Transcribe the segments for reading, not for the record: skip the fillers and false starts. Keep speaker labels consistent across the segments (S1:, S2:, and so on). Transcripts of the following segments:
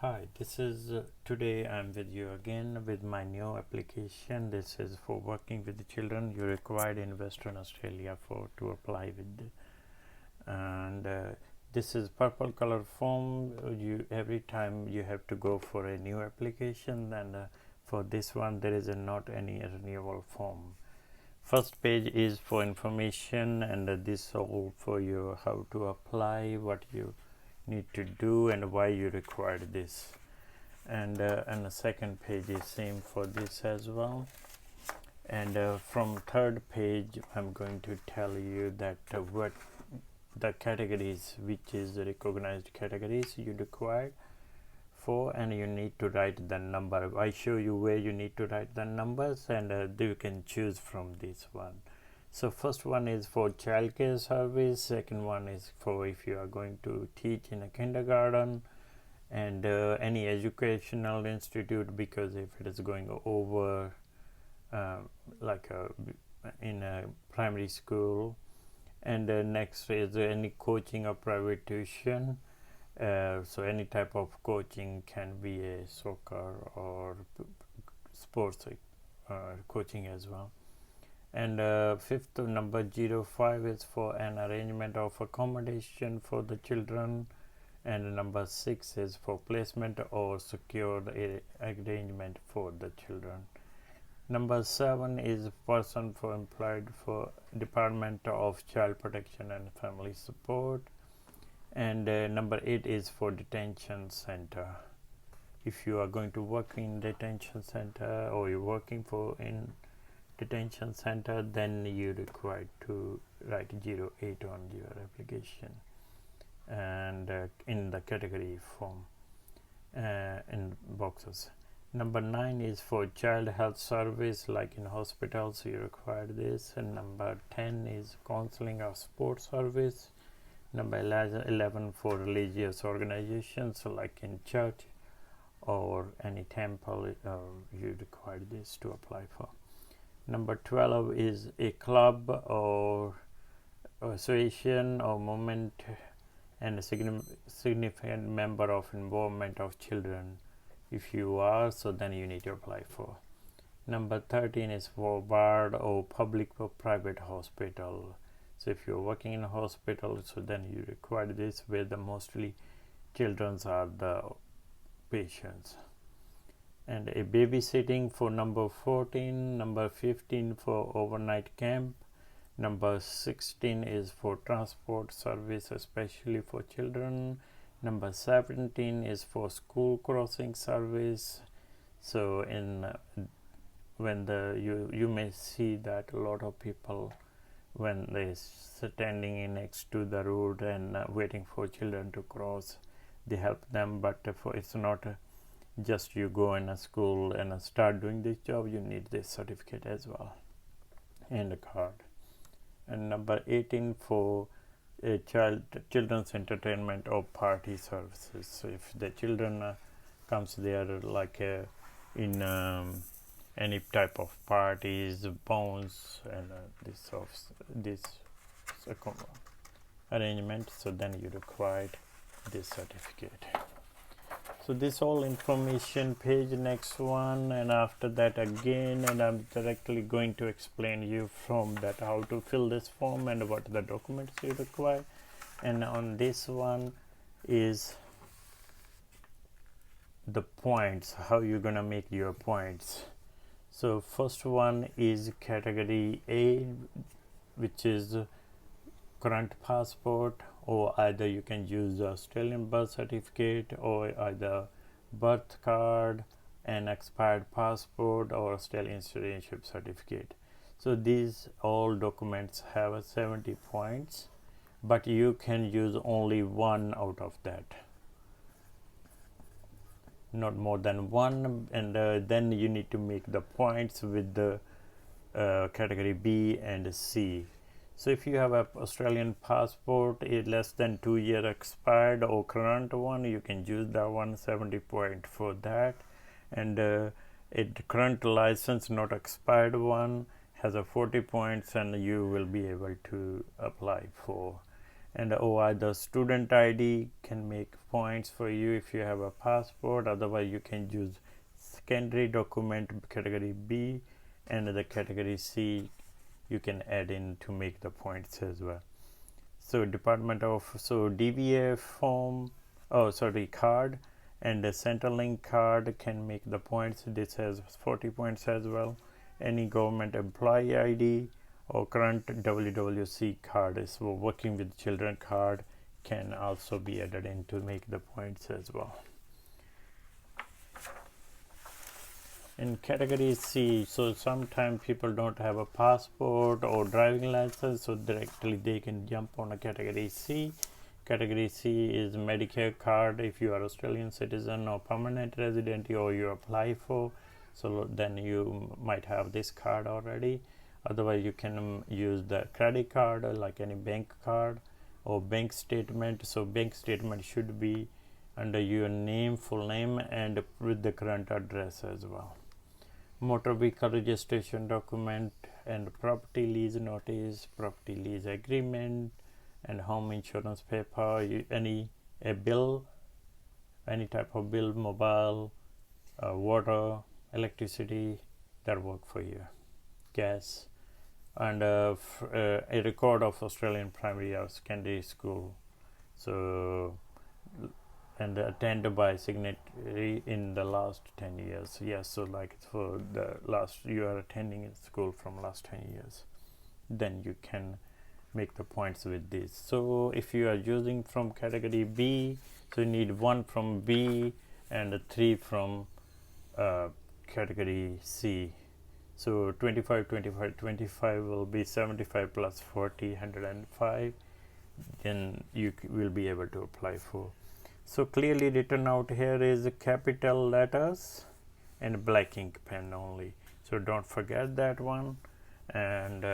S1: Hi, this is today I'm with you again with my new application. This is for working with the children. You required in Western Australia for to apply with and this is purple color form. You every time you have to go for a new application, and for this one there is not any renewal form. First page is for information, and this all for you how to apply, what you need to do, and why you required this. And the second page is same for this as well. And from third page I'm going to tell you that what the categories, which is the recognized categories you required for, and you need to write the number. I show you where you need to write the numbers, and you can choose from this one. So first one is for childcare service, second one is for if you are going to teach in a kindergarten and any educational institute, because if it is going over like in a primary school. And next is any coaching or private tuition. So any type of coaching, can be a soccer or sports coaching as well. And fifth number 05 is for an arrangement of accommodation for the children, and number 6 is for placement or secured arrangement for the children. Number 7 is person for employed for Department of Child Protection and Family Support. And number 8 is for detention center. If you are going to work in detention center, or you're working for in detention center, then you required to write 08 on your application, and in the category form in boxes. Number 9 is for child health service, like in hospitals you require this. And number 10 is counseling or support service. Number 11 for religious organizations, so like in church or any temple, you require this to apply for. Number 12 is a club or association or movement and a significant member of involvement of children. If you are, so then you need to apply for. Number 13 is for ward or public or private hospital. So if you're working in a hospital, so then you require this, where the mostly children are the patients. And a babysitting for number 14. Number 15 for overnight camp. Number 16 is for transport service, especially for children. Number 17 is for school crossing service. So in when you may see that a lot of people, when they standing in next to the road and waiting for children to cross, they help them. But it's not just you go in a school and start doing this job. You need this certificate as well, and a card. And number 18 for children's entertainment or party services. So if the children comes there, like in any type of parties, bounce, and this arrangement, so then you require this certificate. So this all information page, next one, and after that again, and I'm directly going to explain you from that how to fill this form and what the documents you require. And on this one is the points, how you're gonna make your points. So first one is category A, which is current passport, or either you can use the Australian birth certificate, or either birth card, an expired passport, or Australian citizenship certificate. So these all documents have 70 points, but you can use only one out of that, not more than one. And then you need to make the points with the category B and C. So if you have an Australian passport is less than 2 year expired, or current one, you can use that one, 70 point for that. And a current license, not expired one, has a 40 points, and you will be able to apply for. And OI, the student ID, can make points for you if you have a passport. Otherwise you can use secondary document category B, and the category C you can add in to make the points as well. So DVA form, card, and the Centrelink card can make the points. This has 40 points as well. Any government employee ID or current WWC card, so working with children card, can also be added in to make the points as well. In category C, so sometimes people don't have a passport or driving license, so directly they can jump on a category C. Category C is Medicare card if you are Australian citizen or permanent resident, or you apply for, so then you might have this card already. Otherwise you can use the credit card, like any bank card, or bank statement. So bank statement should be under your name, full name, and with the current address as well. Motor vehicle registration document and property lease notice, property lease agreement, and home insurance paper. Any bill, any type of bill, mobile, water, electricity, that work for you, gas, and a record of Australian primary or secondary school, so, and attended by signatory in the last 10 years. Yes, so like for the last, you are attending school from last 10 years, then you can make the points with this. So if you are using from category B, so you need 1 from B and 3 from category C. So 25 will be 75 plus 40, 105, then you will be able to apply for. So clearly written out here is capital letters and black ink pen only, so don't forget that one. And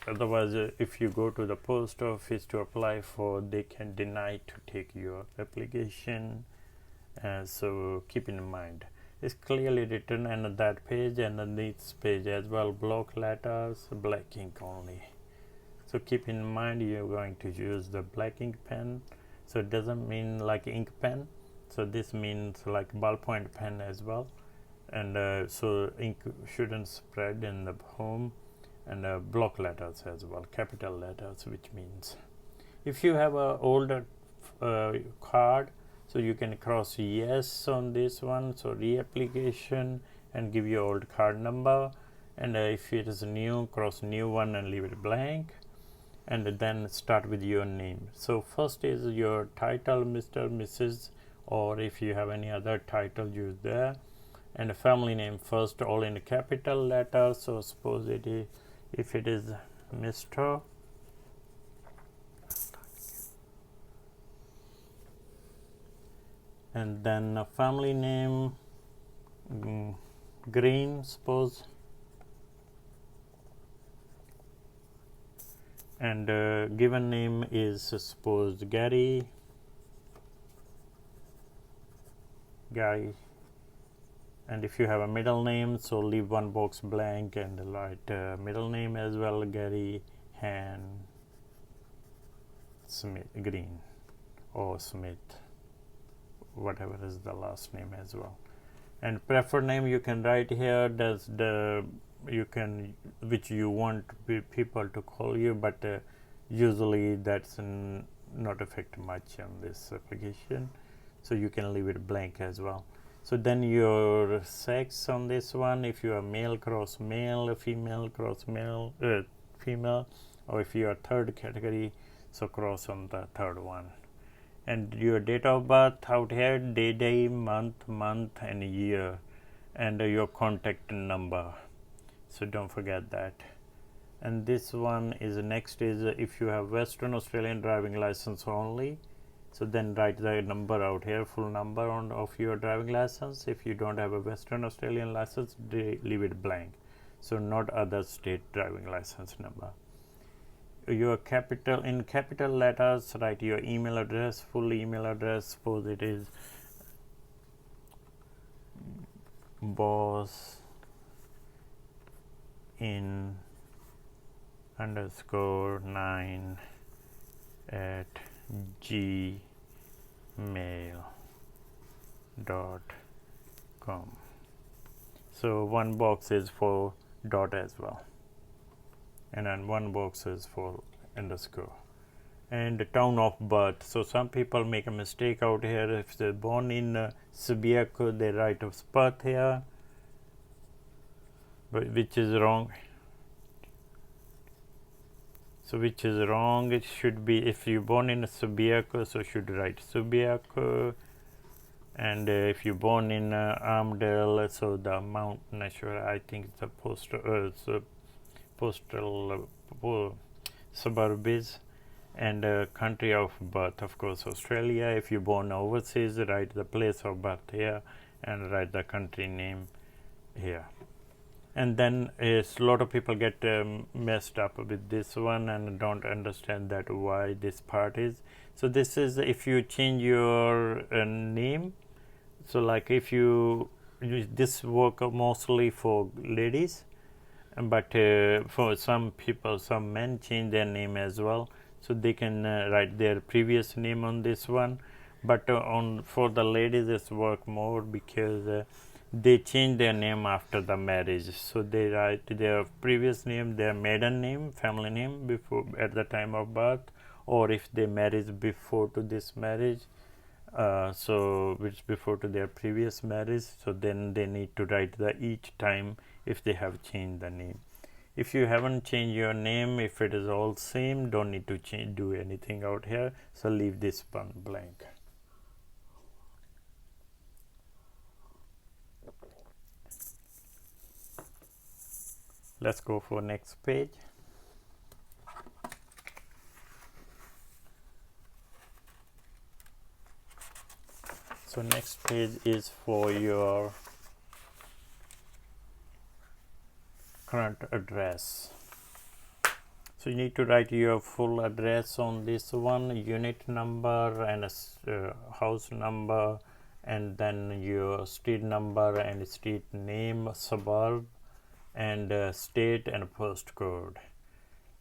S1: otherwise if you go to the post office to apply for, they can deny to take your application, so keep in mind it's clearly written on that page and on this page as well, block letters, black ink only. So keep in mind you're going to use the black ink pen, so it doesn't mean like ink pen, so this means like ballpoint pen as well. And so ink shouldn't spread in the home, and block letters as well, capital letters, which means if you have a older card, so you can cross yes on this one, so reapplication, and give your old card number. And if it is new, cross new one and leave it blank, and then start with your name. So first is your title, Mr., Mrs., or if you have any other title, use there. And a family name first, all in capital letters. So suppose it is, if it is Mr., and then a family name, Green, suppose, and given name is suppose Gary, and if you have a middle name, so leave one box blank and write middle name as well, Gary Han Smith, Green, or Smith, whatever is the last name as well. And preferred name you can write here, does the you can which you want people to call you, but usually that's not affect much on this application, so you can leave it blank as well. So then your sex on this one, if you are male, cross male, female, cross male, female, or if you are third category, so cross on the third one. And your date of birth out here, day, month, and year, and your contact number, so don't forget that. And this one is next is if you have Western Australian driving license only, so then write the number out here, full number of your driving license. If you don't have a Western Australian license, leave it blank, so not other state driving license number. Your capital, in capital letters, write your email address, full email address. Suppose it is boss in _9 at gmail.com. So one box is for dot as well, and then one box is for underscore. And the town of birth, so some people make a mistake out here. If they're born in Subiaco, they write of birth here, but which is wrong. So which is wrong, it should be, if you're born in Subiaco, so should write Subiaco. And if you're born in Armdale, so the Mount Nashua, I think it's a postal suburb is. And country of birth, of course, Australia. If you're born overseas, write the place of birth here and write the country name here. And then a lot of people get messed up with this one and don't understand that why this part is. So this is if you change your name. So like if you use this work mostly for ladies, but for some people, some men change their name as well. So they can write their previous name on this one, but for the ladies it's work more because they change their name after the marriage. So they write their previous name, their maiden name, family name before at the time of birth, or if they married before to this marriage, so which before to their previous marriage. So then they need to write the each time if they have changed the name. If you haven't changed your name, if it is all same, don't need to do anything out here. So leave this one blank. Let's go for next page. So next page is for your current address. So you need to write your full address on this one, unit number and a house number, and then your street number and street name, suburb, and state and postcode.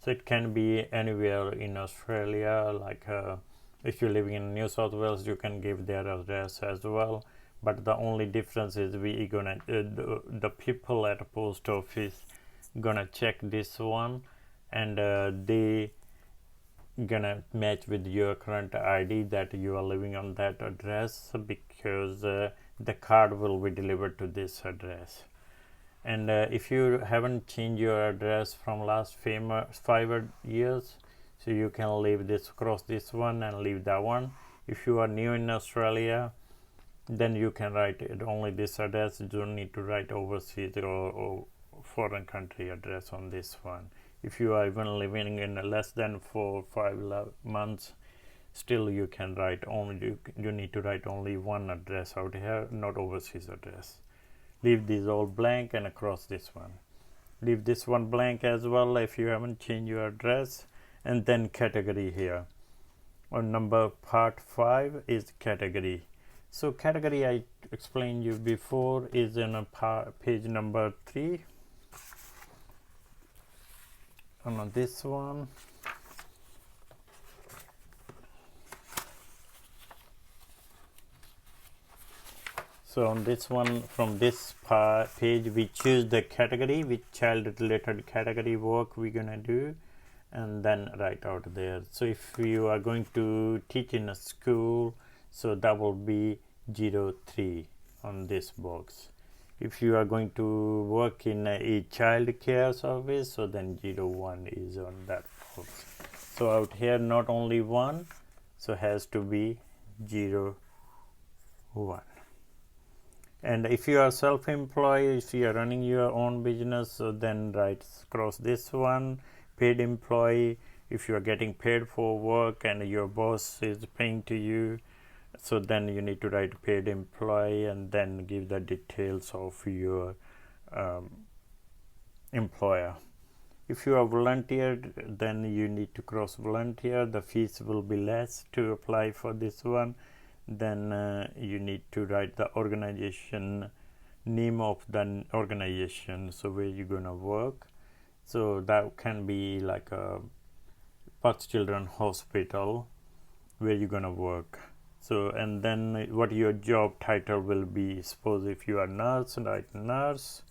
S1: So it can be anywhere in Australia, like if you're living in New South Wales, you can give their address as well. But the only difference is we gonna the people at the post office gonna check this one, and they gonna match with your current ID that you are living on that address, because the card will be delivered to this address. And if you haven't changed your address from last 5 years, so you can leave this, cross this one and leave that one. If you are new in Australia, then you can write it only this address. You don't need to write overseas or foreign country address on this one. If you are even living in less than 4 or 5 months, still you can write only, you need to write only one address out here, not overseas address. Leave these all blank and across this one. Leave this one blank as well if you haven't changed your address. And then category here. On number part 5 is category. So category I explained you before is in a page number 3. And on this one, so on this one, from this page, we choose the category, which child related category work we're gonna do, and then write out there. So if you are going to teach in a school, so that will be 03 on this box. If you are going to work in a child care service, so then 01 is on that box. So out here, not only 1, so has to be 01. And if you are self-employed, if you are running your own business, so then write cross this one, paid employee. If you are getting paid for work and your boss is paying to you, so then you need to write paid employee and then give the details of your employer. If you are volunteered, then you need to cross volunteer. The fees will be less to apply for this one. Then you need to write the organization, name of the organization, so where you're gonna work. So that can be like a Perth Children Hospital, where you're gonna work. So, and then what your job title will be. Suppose if you are nurse, write nurse,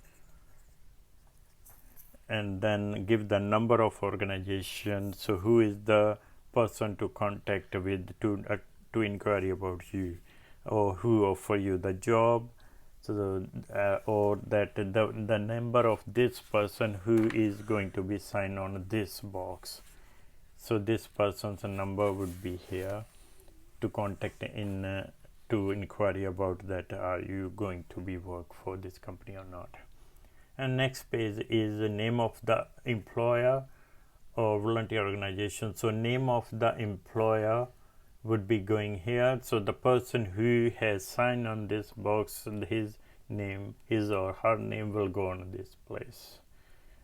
S1: and then give the number of organization. So who is the person to contact with to inquire about you, or who offer you the job. So or that the number of this person who is going to be signed on this box. So this person's number would be here to contact in to inquire about that are you going to be work for this company or not. And next page is the name of the employer or volunteer organization. So name of the employer would be going here. So the person who has signed on this box, his name, his or her name will go on this place.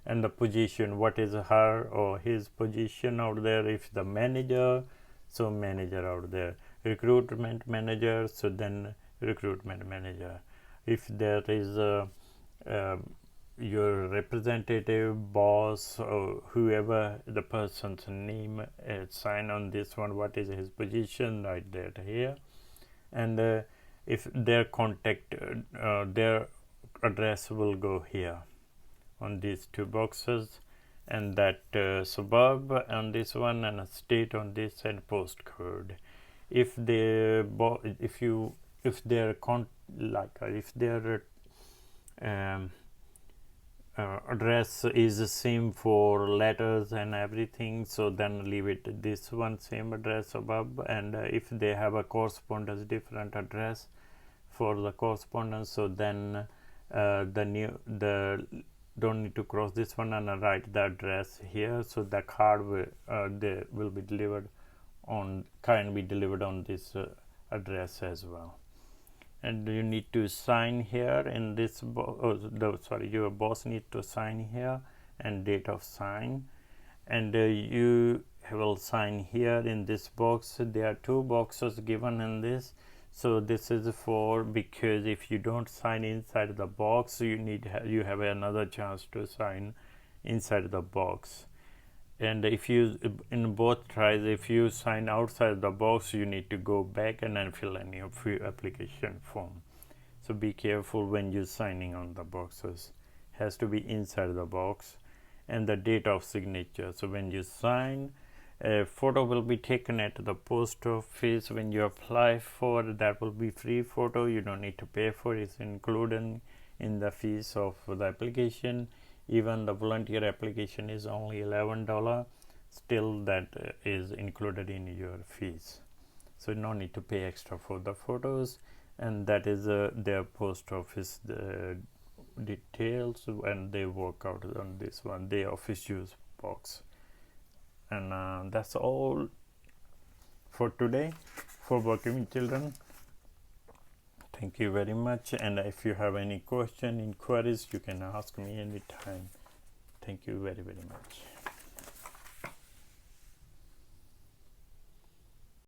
S1: And the position, what is her or his position out there. If the manager, so manager out there. Recruitment manager, so then recruitment manager. If there is a your representative, boss, or whoever the person's name sign on this one, what is his position, right there here. And if their contact, their address will go here on these two boxes, and that suburb on this one, and a state on this, and postcode. If they if their address is the same for letters and everything, so then leave it this one same address above. And if they have a correspondence different address for the correspondence, so then the don't need to cross this one and write the address here. So the card will be delivered on, can be delivered on this address as well. And you need to sign here in this your boss needs to sign here, and date of sign. And you will sign here in this box. There are two boxes given in this. So this is for, because if you don't sign inside the box, you have another chance to sign inside the box. And if you in both tries, if you sign outside the box, you need to go back and then fill any of your application form. So be careful when you're signing on the boxes. Has to be inside the box. And the date of signature. So when you sign, a photo will be taken at the post office. When you apply for that, will be free photo. You don't need to pay for it. It's included in the fees of the application. Even the volunteer application is only $11. Still that is included in your fees. So no need to pay extra for the photos. And that is their post office details, and they work out on this one, the office use box. And that's all for today for working with children. Thank you very much. And if you have any question, inquiries, you can ask me anytime. Thank you very, very much.